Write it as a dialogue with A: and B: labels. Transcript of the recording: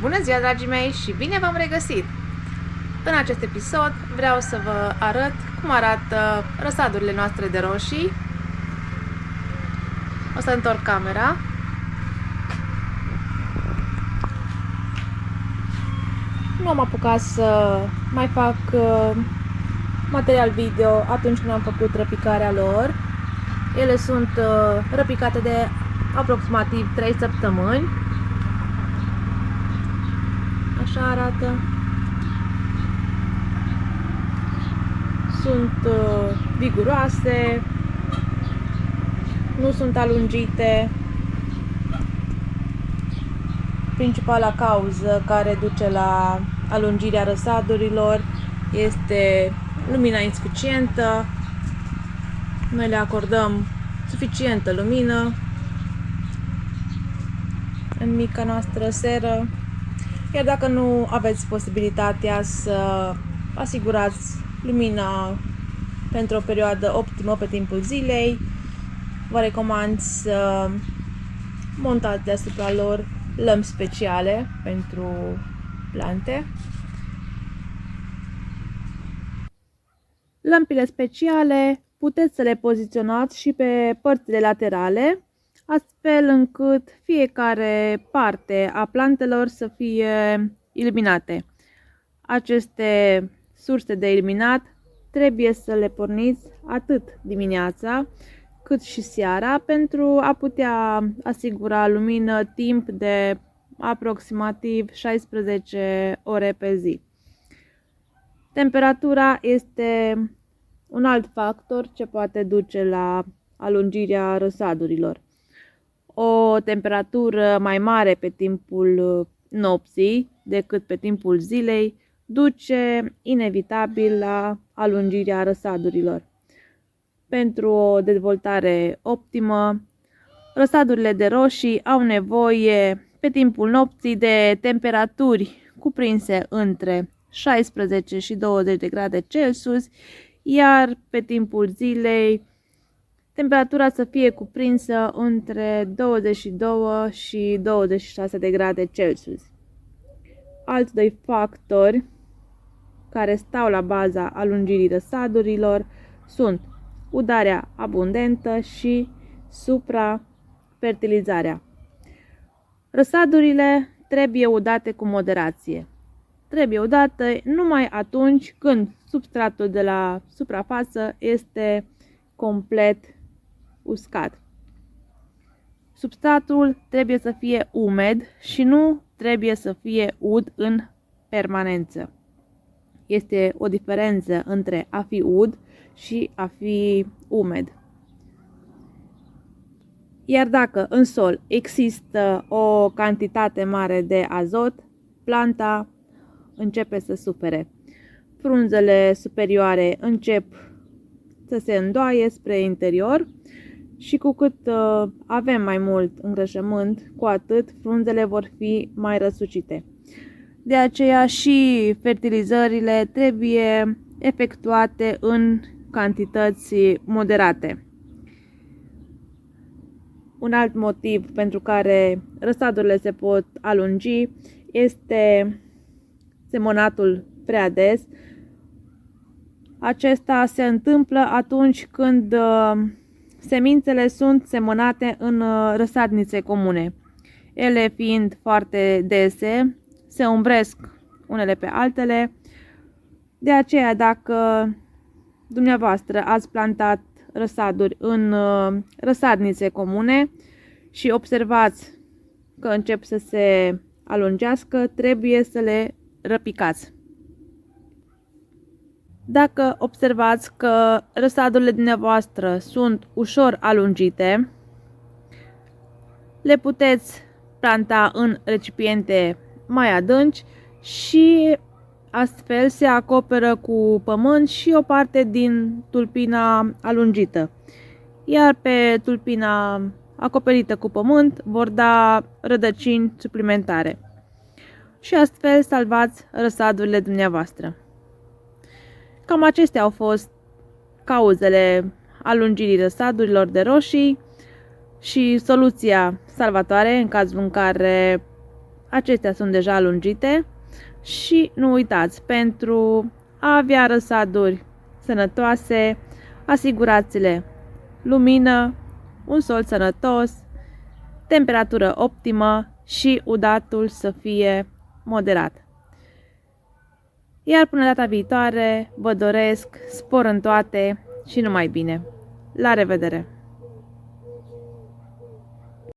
A: Bună ziua, dragii mei, și bine v-am regăsit! În acest episod vreau să vă arăt cum arată răsadurile noastre de roșii. O să întorc camera. Nu am apucat să mai fac material video atunci când am făcut răpicarea lor. Ele sunt răpicate de aproximativ 3 săptămâni. Așa arată. Sunt viguroase, nu sunt alungite. Principala cauză care duce la alungirea răsadurilor este lumina insuficientă. Noi le acordăm suficientă lumină în mica noastră seră. Iar dacă nu aveți posibilitatea să asigurați lumina pentru o perioadă optimă pe timpul zilei, vă recomand să montați deasupra lor lămpi speciale pentru plante. Lămpile speciale puteți să le poziționați și pe părțile laterale, astfel încât fiecare parte a plantelor să fie iluminate. Aceste surse de iluminat trebuie să le porniți atât dimineața cât și seara pentru a putea asigura lumină timp de aproximativ 16 ore pe zi. Temperatura este un alt factor ce poate duce la alungirea răsadurilor. O temperatură mai mare pe timpul nopții decât pe timpul zilei duce inevitabil la alungirea răsadurilor. Pentru o dezvoltare optimă, răsadurile de roșii au nevoie pe timpul nopții de temperaturi cuprinse între 16 și 20 de grade Celsius, iar pe timpul zilei temperatura să fie cuprinsă între 22 și 26 de grade Celsius. Alți doi factori care stau la baza alungirii răsadurilor sunt udarea abundentă și suprafertilizarea. Răsadurile trebuie udate cu moderație. Trebuie udate numai atunci când substratul de la suprafață este complet uscat. Substratul trebuie să fie umed și nu trebuie să fie ud în permanență. Este o diferență între a fi ud și a fi umed. Iar dacă în sol există o cantitate mare de azot, planta începe să sufere. Frunzele superioare încep să se îndoaie spre interior și cu cât avem mai mult îngrășământ, cu atât frunzele vor fi mai răsucite. De aceea și fertilizările trebuie efectuate în cantități moderate. Un alt motiv pentru care răsadurile se pot alungi este semănatul prea des. Acesta se întâmplă atunci când semințele sunt semănate în răsadnițe comune. Ele fiind foarte dese, se umbresc unele pe altele. De aceea, dacă dumneavoastră ați plantat răsaduri în răsadnițe comune și observați că încep să se alungească, trebuie să le răpicați. Dacă observați că răsadurile dumneavoastră sunt ușor alungite, le puteți planta în recipiente mai adânci și astfel se acoperă cu pământ și o parte din tulpina alungită. Iar pe tulpina acoperită cu pământ vor da rădăcini suplimentare. Și astfel salvați răsadurile dumneavoastră. Cam acestea au fost cauzele alungirii răsadurilor de roșii și soluția salvatoare în cazul în care acestea sunt deja alungite și nu uitați, pentru a avea răsaduri sănătoase, asigurați-le lumină, un sol sănătos, temperatură optimă și udatul să fie moderat. Iar până data viitoare, vă doresc spor în toate și numai bine. La revedere!